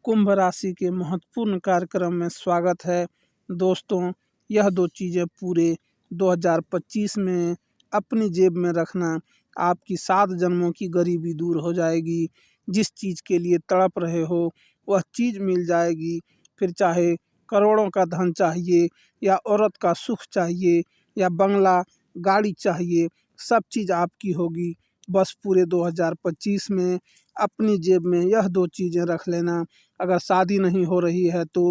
कुंभ राशि के महत्वपूर्ण कार्यक्रम में स्वागत है। दोस्तों, यह दो चीज़ें पूरे 2025 में अपनी जेब में रखना, आपकी 7 जन्मों की गरीबी दूर हो जाएगी। जिस चीज़ के लिए तड़प रहे हो वह चीज़ मिल जाएगी। फिर चाहे करोड़ों का धन चाहिए या औरत का सुख चाहिए या बंगला गाड़ी चाहिए, सब चीज़ आपकी होगी। बस पूरे 2025 में अपनी जेब में यह 2 चीज़ें रख लेना। अगर शादी नहीं हो रही है तो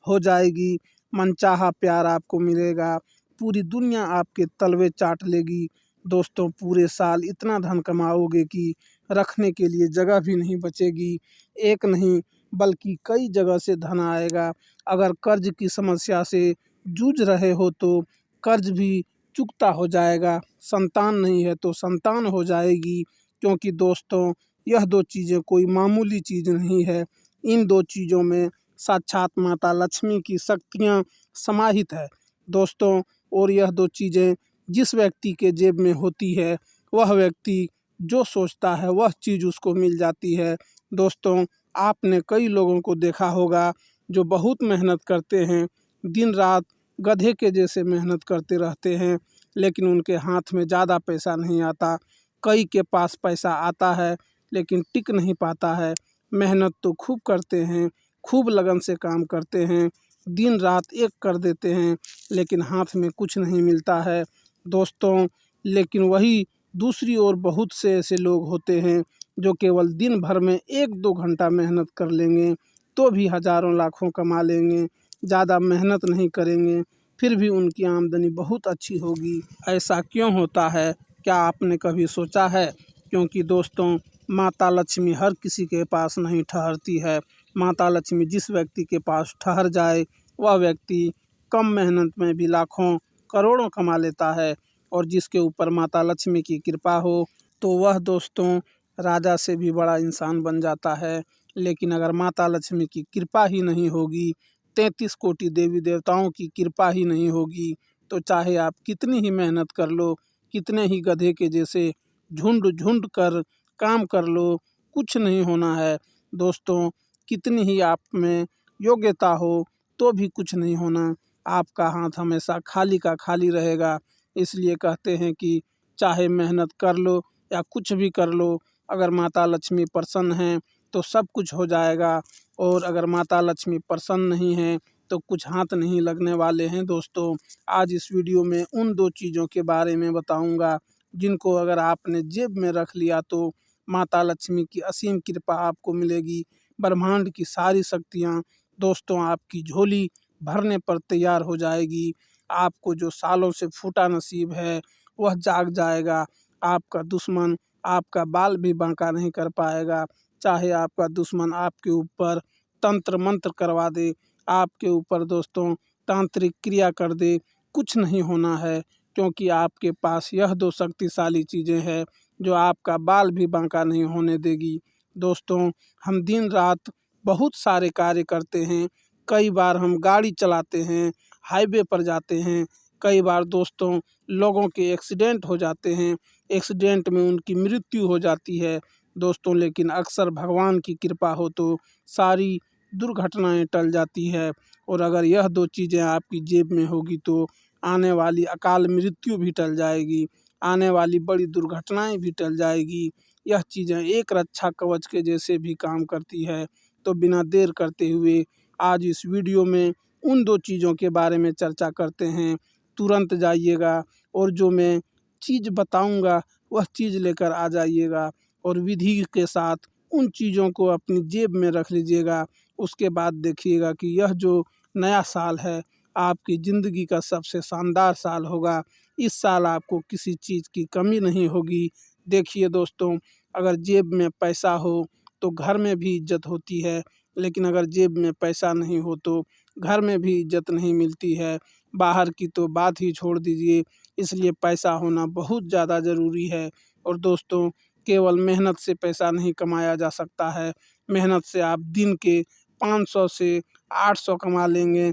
हो जाएगी। मनचाहा प्यार आपको मिलेगा। पूरी दुनिया आपके तलवे चाट लेगी। दोस्तों, पूरे साल इतना धन कमाओगे कि रखने के लिए जगह भी नहीं बचेगी। एक नहीं बल्कि कई जगह से धन आएगा। अगर कर्ज की समस्या से जूझ रहे हो तो कर्ज भी चुकता हो जाएगा। संतान नहीं है तो संतान हो जाएगी। क्योंकि दोस्तों, यह 2 चीज़ें कोई मामूली चीज़ नहीं है। इन 2 चीज़ों में साक्षात माता लक्ष्मी की शक्तियाँ समाहित है दोस्तों। और यह 2 चीज़ें जिस व्यक्ति के जेब में होती है, वह व्यक्ति जो सोचता है वह चीज़ उसको मिल जाती है। दोस्तों, आपने कई लोगों को देखा होगा जो बहुत मेहनत करते हैं, दिन रात गधे के जैसे मेहनत करते रहते हैं, लेकिन उनके हाथ में ज़्यादा पैसा नहीं आता। कई के पास पैसा आता है लेकिन टिक नहीं पाता है। मेहनत तो खूब करते हैं, खूब लगन से काम करते हैं, दिन रात एक कर देते हैं, लेकिन हाथ में कुछ नहीं मिलता है दोस्तों। लेकिन वही दूसरी ओर बहुत से ऐसे लोग होते हैं जो केवल दिन भर में 1-2 घंटा मेहनत कर लेंगे तो भी हज़ारों लाखों कमा लेंगे। ज़्यादा मेहनत नहीं करेंगे फिर भी उनकी आमदनी बहुत अच्छी होगी। ऐसा क्यों होता है, क्या आपने कभी सोचा है? क्योंकि दोस्तों, माता लक्ष्मी हर किसी के पास नहीं ठहरती है। माता लक्ष्मी जिस व्यक्ति के पास ठहर जाए वह व्यक्ति कम मेहनत में भी लाखों करोड़ों कमा लेता है। और जिसके ऊपर माता लक्ष्मी की कृपा हो तो वह दोस्तों राजा से भी बड़ा इंसान बन जाता है। लेकिन अगर माता लक्ष्मी की कृपा ही नहीं होगी, 33 कोटि देवी देवताओं की कृपा ही नहीं होगी, तो चाहे आप कितनी ही मेहनत कर लो, कितने ही गधे के जैसे झुंड झुंड कर काम कर लो, कुछ नहीं होना है दोस्तों। कितनी ही आप में योग्यता हो तो भी कुछ नहीं होना। आपका हाथ हमेशा खाली का खाली रहेगा। इसलिए कहते हैं कि चाहे मेहनत कर लो या कुछ भी कर लो, अगर माता लक्ष्मी प्रसन्न हैं तो सब कुछ हो जाएगा। और अगर माता लक्ष्मी प्रसन्न नहीं हैं तो कुछ हाथ नहीं लगने वाले हैं दोस्तों। आज इस वीडियो में उन 2 चीज़ों के बारे में बताऊंगा जिनको अगर आपने जेब में रख लिया तो माता लक्ष्मी की असीम कृपा आपको मिलेगी। ब्रह्मांड की सारी शक्तियाँ दोस्तों आपकी झोली भरने पर तैयार हो जाएगी। आपको जो सालों से फूटा नसीब है वह जाग जाएगा। आपका दुश्मन आपका बाल भी बांका नहीं कर पाएगा। चाहे आपका दुश्मन आपके ऊपर तंत्र मंत्र करवा दे, आपके ऊपर दोस्तों तांत्रिक क्रिया कर दे, कुछ नहीं होना है। क्योंकि आपके पास यह 2 शक्तिशाली चीज़ें हैं जो आपका बाल भी बांका नहीं होने देगी। दोस्तों, हम दिन रात बहुत सारे कार्य करते हैं। कई बार हम गाड़ी चलाते हैं, हाईवे पर जाते हैं। कई बार दोस्तों लोगों के एक्सीडेंट हो जाते हैं, एक्सीडेंट में उनकी मृत्यु हो जाती है दोस्तों। लेकिन अक्सर भगवान की कृपा हो तो सारी दुर्घटनाएं टल जाती है। और अगर यह 2 चीज़ें आपकी जेब में होगी तो आने वाली अकाल मृत्यु भी टल जाएगी, आने वाली बड़ी दुर्घटनाएं भी टल जाएगी। यह चीज़ें एक रक्षा कवच के जैसे भी काम करती है। तो बिना देर करते हुए आज इस वीडियो में उन 2 चीज़ों के बारे में चर्चा करते हैं। तुरंत जाइएगा और जो मैं चीज़ बताऊंगा वह चीज़ लेकर आ जाइएगा और विधि के साथ उन चीज़ों को अपनी जेब में रख लीजिएगा। उसके बाद देखिएगा कि यह जो नया साल है आपकी ज़िंदगी का सबसे शानदार साल होगा। इस साल आपको किसी चीज़ की कमी नहीं होगी। देखिए दोस्तों, अगर जेब में पैसा हो तो घर में भी इज्जत होती है, लेकिन अगर जेब में पैसा नहीं हो तो घर में भी इज्जत नहीं मिलती है। बाहर की तो बात ही छोड़ दीजिए। इसलिए पैसा होना बहुत ज़्यादा ज़रूरी है। और दोस्तों, केवल मेहनत से पैसा नहीं कमाया जा सकता है। मेहनत से आप दिन के 500 से 800 कमा लेंगे,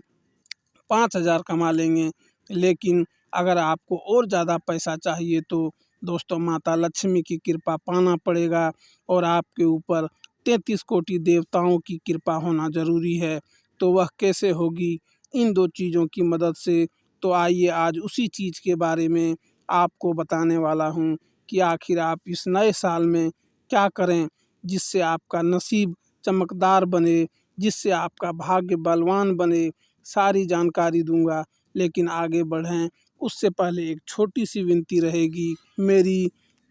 5000 कमा लेंगे। लेकिन अगर आपको और ज़्यादा पैसा चाहिए तो दोस्तों माता लक्ष्मी की कृपा पाना पड़ेगा और आपके ऊपर 33 कोटि देवताओं की कृपा होना ज़रूरी है। तो वह कैसे होगी? इन 2 चीज़ों की मदद से। तो आइए आज उसी चीज़ के बारे में आपको बताने वाला हूँ कि आखिर आप इस नए साल में क्या करें जिससे आपका नसीब चमकदार बने, जिससे आपका भाग्य बलवान बने। सारी जानकारी दूँगा, लेकिन आगे बढ़ें उससे पहले एक छोटी-सी विनती रहेगी मेरी।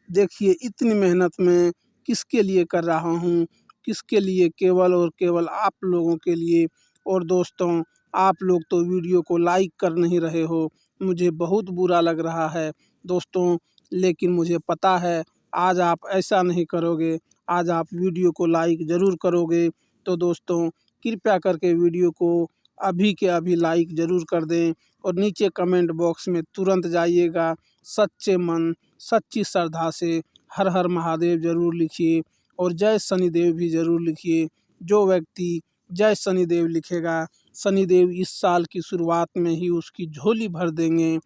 देखिए, इतनी मेहनत मैं किसके लिए कर रहा हूँ, किसके लिए? केवल और केवल आप लोगों के लिए। और दोस्तों, आप लोग तो वीडियो को लाइक कर नहीं रहे हो, मुझे बहुत बुरा लग रहा है दोस्तों। लेकिन मुझे पता है आज आप ऐसा नहीं करोगे, आज आप वीडियो को लाइक ज़रूर करोगे। तो दोस्तों, कृपया करके वीडियो को अभी के अभी लाइक ज़रूर कर दें और नीचे कमेंट बॉक्स में तुरंत जाइएगा, सच्चे मन, सच्ची श्रद्धा से हर हर महादेव ज़रूर लिखिए और जय शनिदेव भी ज़रूर लिखिए। जो व्यक्ति जय शनिदेव लिखेगा, शनिदेव इस साल की शुरुआत में ही उसकी झोली भर देंगे,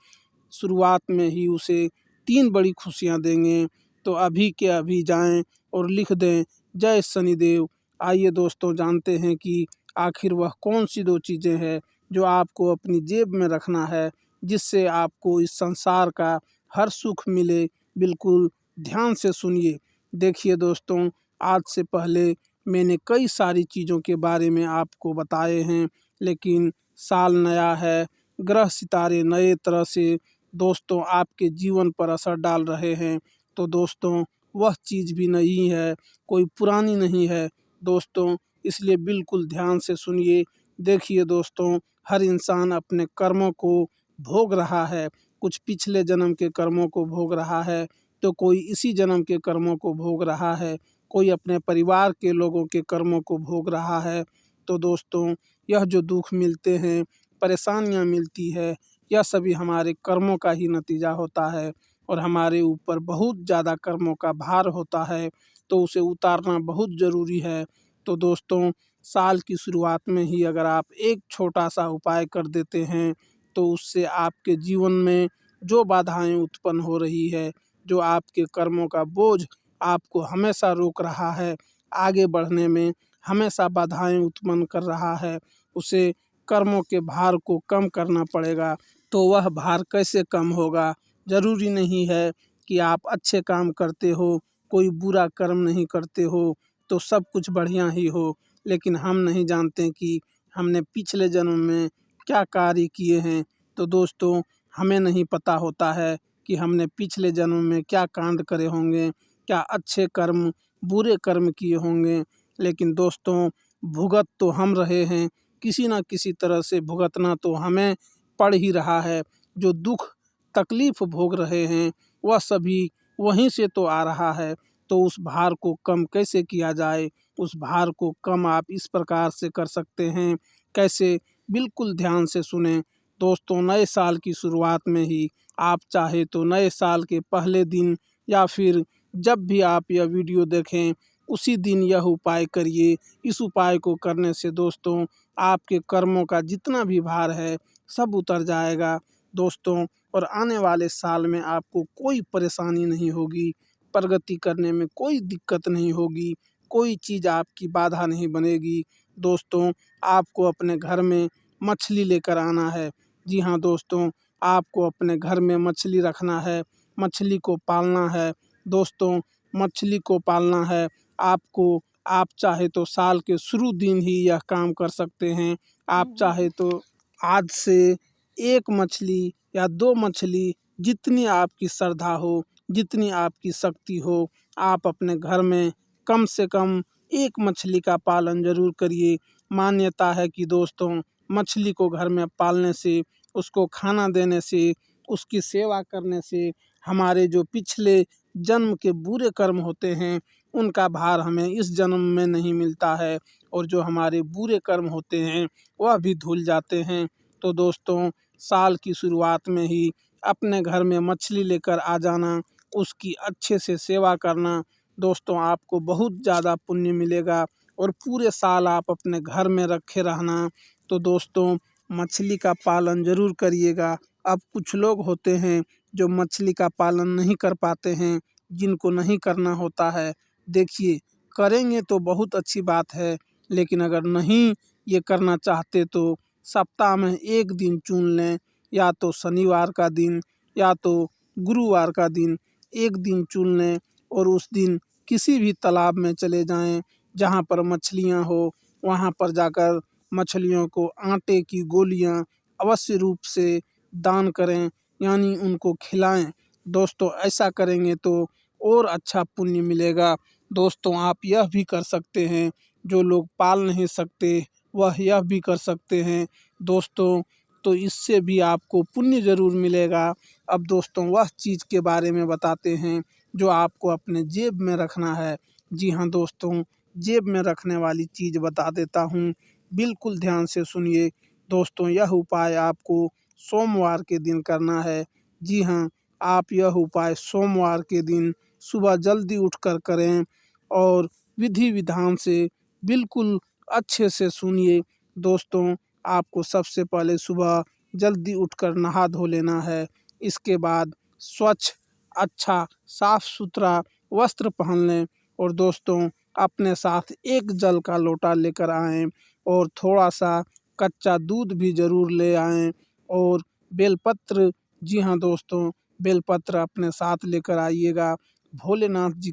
शुरुआत में ही उसे 3 बड़ी खुशियाँ देंगे। तो अभी के अभी जाएँ और लिख दें जय शनिदेव। आइए दोस्तों, जानते हैं कि आखिर वह कौन-सी 2 चीज़ें हैं जो आपको अपनी जेब में रखना है, जिससे आपको इस संसार का हर सुख मिले। बिल्कुल ध्यान से सुनिए। देखिए दोस्तों, आज से पहले मैंने कई सारी चीज़ों के बारे में आपको बताए हैं, लेकिन साल नया है, ग्रह सितारे नए तरह से दोस्तों आपके जीवन पर असर डाल रहे हैं। तो दोस्तों, वह चीज़ भी नहीं है, कोई पुरानी नहीं है दोस्तों, इसलिए बिल्कुल ध्यान से सुनिए। देखिए दोस्तों, हर इंसान अपने कर्मों को भोग रहा है, कुछ पिछले जन्म के कर्मों को भोग रहा है, तो कोई इसी जन्म के कर्मों को भोग रहा है, कोई अपने परिवार के लोगों के कर्मों को भोग रहा है। तो दोस्तों, यह जो दुःख मिलते हैं, परेशानियाँ मिलती है, यह सभी हमारे कर्मों का ही नतीजा होता है और हमारे ऊपर बहुत ज़्यादा कर्मों का भार होता है, तो उसे उतारना बहुत ज़रूरी है। तो दोस्तों, साल की शुरुआत में ही अगर आप एक छोटा-सा उपाय कर देते हैं, तो उससे आपके जीवन में जो बाधाएँ उत्पन्न हो रही है, जो आपके कर्मों का बोझ आपको हमेशा रोक रहा है, आगे बढ़ने में हमेशा बाधाएँ उत्पन्न कर रहा है, उसे कर्मों के भार को कम करना पड़ेगा। तो वह भार कैसे कम होगा? ज़रूरी नहीं है कि आप अच्छे काम करते हो, कोई बुरा कर्म नहीं करते हो, तो सब कुछ बढ़िया ही हो। लेकिन हम नहीं जानते कि हमने पिछले जन्म में क्या कार्य किए हैं। तो दोस्तों, हमें नहीं पता होता है कि हमने पिछले जन्म में क्या कांड करे होंगे, क्या अच्छे कर्म, बुरे कर्म किए होंगे। लेकिन दोस्तों, भुगत तो हम रहे हैं, किसी न किसी तरह से भुगतना तो हमें पड़ ही रहा है। जो दुःख तकलीफ़ भोग रहे हैं, वह सभी वहीं से तो आ रहा है। तो उस भार को कम कैसे किया जाए? उस भार को कम आप इस प्रकार से कर सकते हैं। कैसे? बिल्कुल ध्यान से सुनें। दोस्तों, नए साल की शुरुआत में ही आप चाहे तो नए साल के पहले दिन या फिर जब भी आप यह वीडियो देखें, उसी दिन यह उपाय करिए। इस उपाय को करने से दोस्तों, आपके कर्मों का जितना भी भार है, सब उतर जाएगा दोस्तों। और आने वाले साल में आपको कोई परेशानी नहीं होगी, प्रगति करने में कोई दिक्कत नहीं होगी, कोई चीज़ आपकी बाधा नहीं बनेगी। दोस्तों, आपको अपने घर में मछली लेकर आना है। जी हाँ दोस्तों, आपको अपने घर में मछली रखना है, मछली को पालना है। दोस्तों, मछली को पालना है आपको। आप चाहे तो साल के शुरू दिन ही यह काम कर सकते हैं। आप चाहे तो आज से 1 मछली या 2 मछली, जितनी आपकी श्रद्धा हो, जितनी आपकी शक्ति हो, आप अपने घर में कम से कम 1 मछली का पालन ज़रूर करिए। मान्यता है कि दोस्तों, मछली को घर में पालने से, उसको खाना देने से, उसकी सेवा करने से हमारे जो पिछले जन्म के बुरे कर्म होते हैं, उनका भार हमें इस जन्म में नहीं मिलता है और जो हमारे बुरे कर्म होते हैं, वह भी धुल जाते हैं। तो दोस्तों, साल की शुरुआत में ही अपने घर में मछली लेकर आ जाना, उसकी अच्छे से सेवा करना। दोस्तों, आपको बहुत ज़्यादा पुण्य मिलेगा और पूरे साल आप अपने घर में रखे रहना। तो दोस्तों, मछली का पालन ज़रूर करिएगा। अब कुछ लोग होते हैं जो मछली का पालन नहीं कर पाते हैं, जिनको नहीं करना होता है। देखिए, करेंगे तो बहुत अच्छी बात है, लेकिन अगर नहीं ये करना चाहते तो सप्ताह में एक दिन चुन लें, या तो शनिवार का दिन या तो गुरुवार का दिन, एक दिन चुन लें और उस दिन किसी भी तालाब में चले जाएं जहां पर मछलियां हो, वहां पर जाकर मछलियों को आटे की गोलियां अवश्य रूप से दान करें, यानी उनको खिलाएं। दोस्तों ऐसा करेंगे तो और अच्छा पुण्य मिलेगा। दोस्तों आप यह भी कर सकते हैं, जो लोग पाल नहीं सकते वह यह भी कर सकते हैं दोस्तों, तो इससे भी आपको पुण्य ज़रूर मिलेगा। अब दोस्तों वह चीज़ के बारे में बताते हैं जो आपको अपने जेब में रखना है। जी हाँ दोस्तों, जेब में रखने वाली चीज़ बता देता हूँ, बिल्कुल ध्यान से सुनिए। दोस्तों यह उपाय आपको सोमवार के दिन करना है। जी हाँ, आप यह उपाय सोमवार के दिन सुबह जल्दी उठकर करें और विधि विधान से बिल्कुल अच्छे से सुनिए। दोस्तों आपको सबसे पहले सुबह जल्दी उठकर नहा धो लेना है। इसके बाद स्वच्छ, अच्छा, साफ सुथरा वस्त्र पहन लें और दोस्तों अपने साथ एक जल का लोटा लेकर आएं और थोड़ा सा कच्चा दूध भी ज़रूर ले आएं और बेलपत्र, जी हाँ दोस्तों, बेलपत्र अपने साथ लेकर आइएगा। भोलेनाथ जी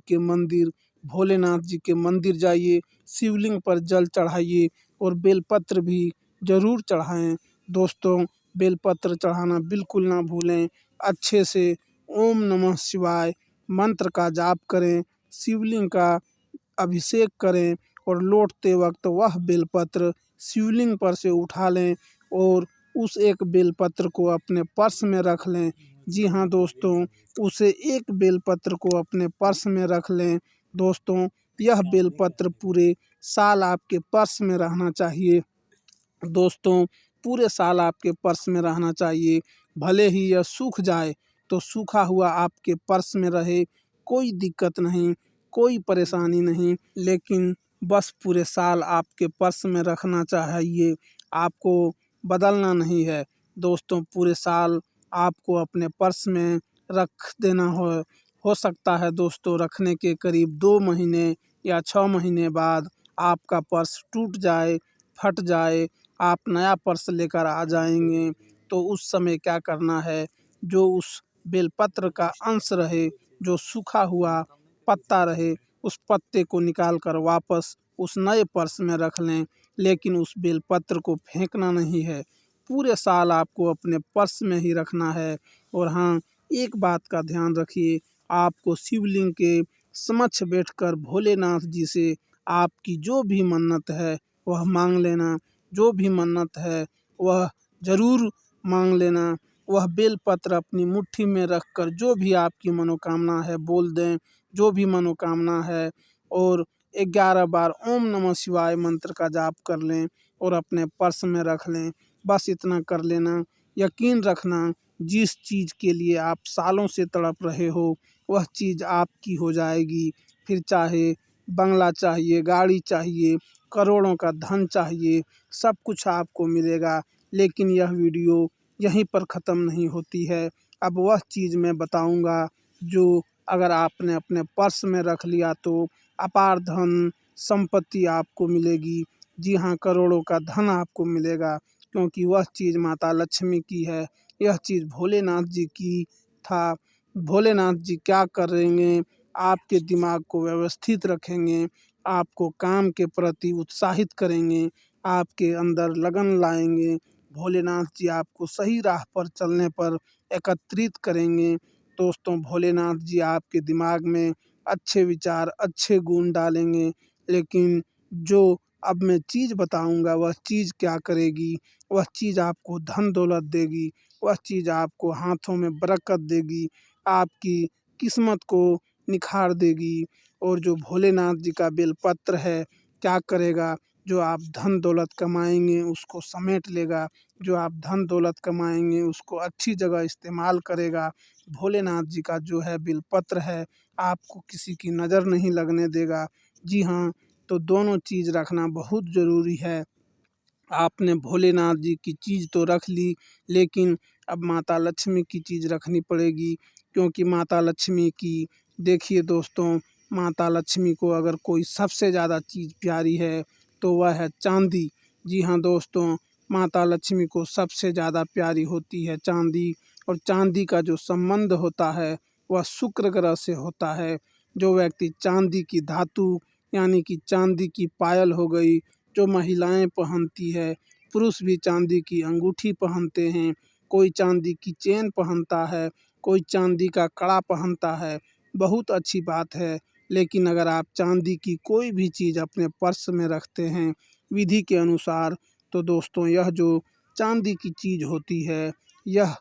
के मंदिर जाइए, शिवलिंग पर जल चढ़ाइए और बेलपत्र भी ज़रूर चढ़ाएं। दोस्तों बेलपत्र चढ़ाना बिल्कुल ना भूलें। अच्छे से ओम नमः शिवाय मंत्र का जाप करें, शिवलिंग का अभिषेक करें और लौटते वक्त वह बेलपत्र शिवलिंग पर से उठा लें और उस एक बेलपत्र को अपने पर्स में रख लें। जी हाँ दोस्तों, उसे एक बेलपत्र को अपने पर्स में रख लें। दोस्तों यह बेलपत्र पूरे साल आपके पर्स में रहना चाहिए। दोस्तों पूरे साल आपके पर्स में रहना चाहिए, भले ही यह सूख जाए तो सूखा हुआ आपके पर्स में रहे, कोई दिक्कत नहीं, कोई परेशानी नहीं, लेकिन बस पूरे साल आपके पर्स में रखना चाहिए, आपको बदलना नहीं है। दोस्तों पूरे साल आपको अपने पर्स में रख देना हो सकता है दोस्तों रखने के करीब 2 महीने या 6 महीने बाद आपका पर्स टूट जाए, फट जाए, आप नया पर्स लेकर आ जाएंगे, तो उस समय क्या करना है, जो उस बेलपत्र का अंश रहे, जो सूखा हुआ पत्ता रहे, उस पत्ते को निकाल कर वापस उस नए पर्स में रख लें, लेकिन उस बेलपत्र को फेंकना नहीं है। पूरे साल आपको अपने पर्स में ही रखना है। और हाँ, एक बात का ध्यान रखिए, आपको शिवलिंग के समक्ष बैठकर भोलेनाथ जी से आपकी जो भी मन्नत है वह मांग लेना, जो भी मन्नत है वह ज़रूर मांग लेना। वह बेलपत्र अपनी मुट्ठी में रखकर जो भी आपकी मनोकामना है बोल दें, जो भी मनोकामना है, और 11 बार ओम नमः शिवाय मंत्र का जाप कर लें और अपने पर्स में रख लें। बस इतना कर लेना। यकीन रखना, जिस चीज़ के लिए आप सालों से तड़प रहे हो वह चीज़ आपकी हो जाएगी। फिर चाहे बंगला चाहिए, गाड़ी चाहिए, करोड़ों का धन चाहिए, सब कुछ आपको मिलेगा। लेकिन यह वीडियो यहीं पर ख़त्म नहीं होती है। अब वह चीज़ मैं बताऊंगा जो अगर आपने अपने पर्स में रख लिया तो अपार धन संपत्ति आपको मिलेगी। जी हाँ, करोड़ों का धन आपको मिलेगा, क्योंकि वह चीज़ माता लक्ष्मी की है, यह चीज़ भोलेनाथ जी की था। भोलेनाथ जी क्या करेंगे, आपके दिमाग को व्यवस्थित रखेंगे, आपको काम के प्रति उत्साहित करेंगे, आपके अंदर लगन लाएंगे। भोलेनाथ जी आपको सही राह पर चलने पर एकत्रित करेंगे। दोस्तों भोलेनाथ जी आपके दिमाग में अच्छे विचार, अच्छे गुण डालेंगे। लेकिन जो अब मैं चीज़ बताऊंगा वह चीज़ क्या करेगी, वह चीज़ आपको धन दौलत देगी, वह चीज़ आपको हाथों में बरकत देगी, आपकी किस्मत को निखार देगी। और जो भोलेनाथ जी का बेलपत्र है क्या करेगा, जो आप धन दौलत कमाएंगे उसको समेट लेगा, जो आप धन दौलत कमाएंगे उसको अच्छी जगह इस्तेमाल करेगा। भोलेनाथ जी का जो है बेलपत्र है आपको किसी की नज़र नहीं लगने देगा। जी हाँ, तो दोनों चीज़ रखना बहुत ज़रूरी है। आपने भोलेनाथ जी की चीज़ तो रख ली, लेकिन अब माता लक्ष्मी की चीज़ रखनी पड़ेगी, क्योंकि माता लक्ष्मी की, देखिए दोस्तों, माता लक्ष्मी को अगर कोई सबसे ज़्यादा चीज़ प्यारी है तो वह है चांदी। जी हाँ दोस्तों, माता लक्ष्मी को सबसे ज़्यादा प्यारी होती है चांदी। और चांदी का जो संबंध होता है वह शुक्र ग्रह से होता है। जो व्यक्ति चांदी की धातु यानी कि चांदी की पायल हो गई जो महिलाएं पहनती है, पुरुष भी चांदी की अंगूठी पहनते हैं, कोई चांदी की चेन पहनता है, कोई चांदी का कड़ा पहनता है, बहुत अच्छी बात है। लेकिन अगर आप चांदी की कोई भी चीज़ अपने पर्स में रखते हैं विधि के अनुसार, तो दोस्तों यह जो चांदी की चीज़ होती है, यह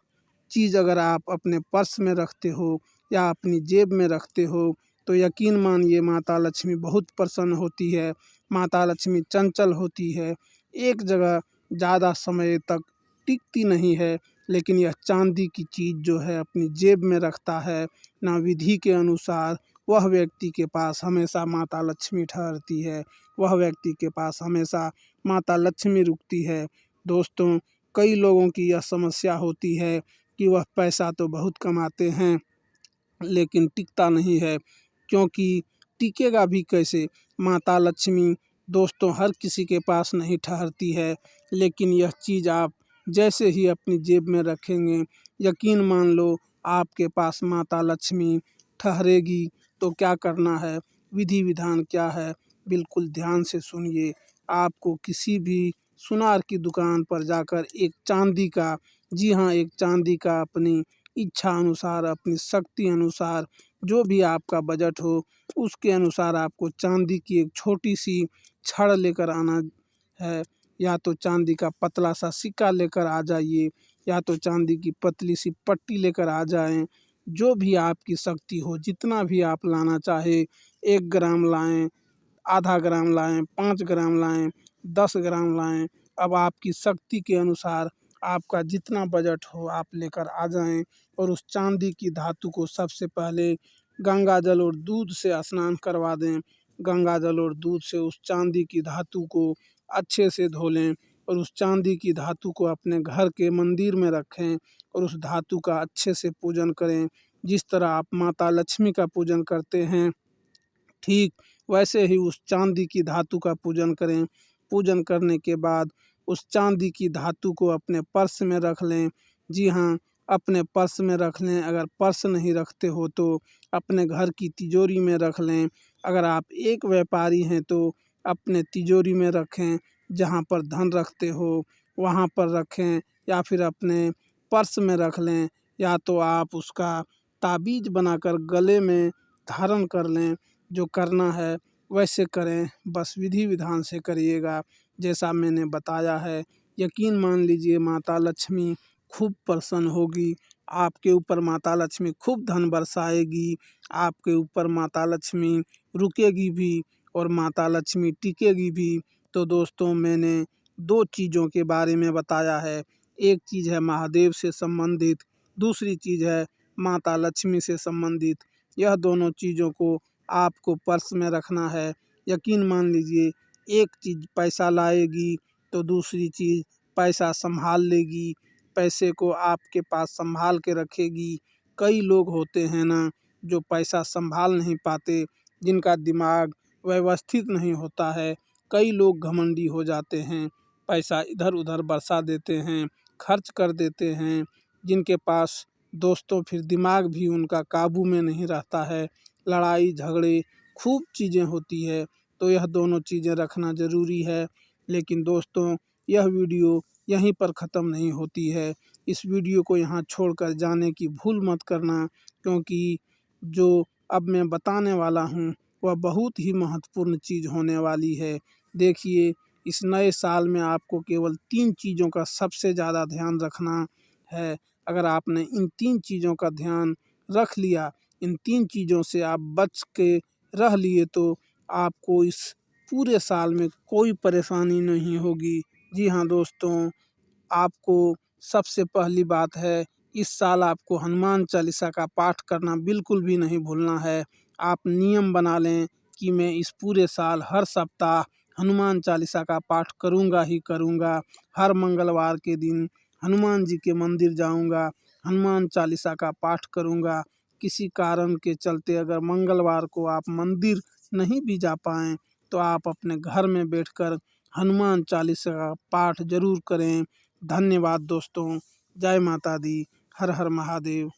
चीज़ अगर आप अपने पर्स में रखते हो या अपनी जेब में रखते हो तो यकीन मानिए माता लक्ष्मी बहुत प्रसन्न होती है। माता लक्ष्मी चंचल होती है, एक जगह ज़्यादा समय तक टिकती नहीं है। लेकिन यह चांदी की चीज़ जो है अपनी जेब में रखता है ना, विधि के अनुसार वह व्यक्ति के पास हमेशा माता लक्ष्मी ठहरती है, वह व्यक्ति के पास हमेशा माता लक्ष्मी रुकती है। दोस्तों, कई लोगों की यह समस्या होती है कि वह पैसा तो बहुत कमाते हैं लेकिन टिकता नहीं है, क्योंकि टिकेगा भी कैसे। माता लक्ष्मी दोस्तों हर किसी के पास नहीं ठहरती है, लेकिन यह चीज़ आप जैसे ही अपनी जेब में रखेंगे, यकीन मान लो आपके पास माता लक्ष्मी ठहरेगी। तो क्या करना है, विधि विधान क्या है, बिल्कुल ध्यान से सुनिए। आपको किसी भी सुनार की दुकान पर जाकर एक चांदी का, जी हाँ, एक चांदी का अपनी इच्छा अनुसार, अपनी शक्ति अनुसार, जो भी आपका बजट हो उसके अनुसार आपको चांदी की एक छोटी सी छड़ लेकर आना है। या तो चांदी का पतला सा सिक्का लेकर आ जाइए, या तो चांदी की पतली सी पट्टी लेकर आ जाएं। जो भी आपकी शक्ति हो, जितना भी आप लाना चाहे, 1 ग्राम लाएं, आधा ग्राम लाएं, 5 ग्राम लाएं, 10 ग्राम लाएं। अब आपकी शक्ति के अनुसार आपका जितना बजट हो आप लेकर आ जाएं। और उस चांदी की धातु को सबसे पहले गंगा जल और दूध से स्नान करवा दें। गंगा जल और दूध से उस चांदी की धातु को अच्छे से धो लें और उस चांदी की धातु को अपने घर के मंदिर में रखें और उस धातु का अच्छे से पूजन करें। जिस तरह आप माता लक्ष्मी का पूजन करते हैं, ठीक वैसे ही उस चांदी की धातु का पूजन करें। पूजन करने के बाद उस चांदी की धातु को अपने पर्स में रख लें। जी हाँ, अपने पर्स में रख लें। अगर पर्स नहीं रखते हो तो अपने घर की तिजोरी में रख लें। अगर आप एक व्यापारी हैं तो अपने तिजोरी में रखें, जहाँ पर धन रखते हो वहाँ पर रखें, या फिर अपने पर्स में रख लें, या तो आप उसका ताबीज़ बनाकर गले में धारण कर लें। जो करना है वैसे करें, बस विधि विधान से करिएगा जैसा मैंने बताया है। यकीन मान लीजिए माता लक्ष्मी खूब प्रसन्न होगी, आपके ऊपर माता लक्ष्मी खूब धन बरसाएगी, आपके ऊपर माता लक्ष्मी रुकेगी भी और माता लक्ष्मी टिकेगी भी। तो दोस्तों, मैंने 2 चीज़ों के बारे में बताया है। एक चीज़ है महादेव से संबंधित, दूसरी चीज़ है माता लक्ष्मी से संबंधित। यह दोनों चीज़ों को आपको पर्स में रखना है। यकीन मान लीजिए एक चीज़ पैसा लाएगी तो दूसरी चीज़ पैसा संभाल लेगी, पैसे को आपके पास संभाल के रखेगी। कई लोग होते हैं ना जो पैसा संभाल नहीं पाते, जिनका दिमाग व्यवस्थित नहीं होता है। कई लोग घमंडी हो जाते हैं, पैसा इधर उधर बरसा देते हैं, खर्च कर देते हैं, जिनके पास दोस्तों फिर दिमाग भी उनका काबू में नहीं रहता है। लड़ाई झगड़े खूब चीज़ें होती है, तो यह दोनों चीज़ें रखना ज़रूरी है। लेकिन दोस्तों, यह वीडियो यहीं पर ख़त्म नहीं होती है। इस वीडियो को यहाँ छोड़कर जाने की भूल मत करना, क्योंकि जो अब मैं बताने वाला हूँ वह बहुत ही महत्वपूर्ण चीज़ होने वाली है। देखिए, इस नए साल में आपको केवल 3 चीज़ों का सबसे ज़्यादा ध्यान रखना है। अगर आपने इन 3 चीज़ों का ध्यान रख लिया, इन 3 चीज़ों से आप बच के रह लिए, तो आपको इस पूरे साल में कोई परेशानी नहीं होगी। जी हाँ दोस्तों, आपको सबसे पहली बात है, इस साल आपको हनुमान चालीसा का पाठ करना बिल्कुल भी नहीं भूलना है। आप नियम बना लें कि मैं इस पूरे साल हर सप्ताह हनुमान चालीसा का पाठ करूँगा ही करूँगा। हर मंगलवार के दिन हनुमान जी के मंदिर जाऊँगा, हनुमान चालीसा का पाठ करूँगा। किसी कारण के चलते अगर मंगलवार को आप मंदिर नहीं भी जा पाएँ तो आप अपने घर में बैठकर हनुमान चालीसा का पाठ जरूर करें। धन्यवाद दोस्तों। जय माता दी। हर हर महादेव।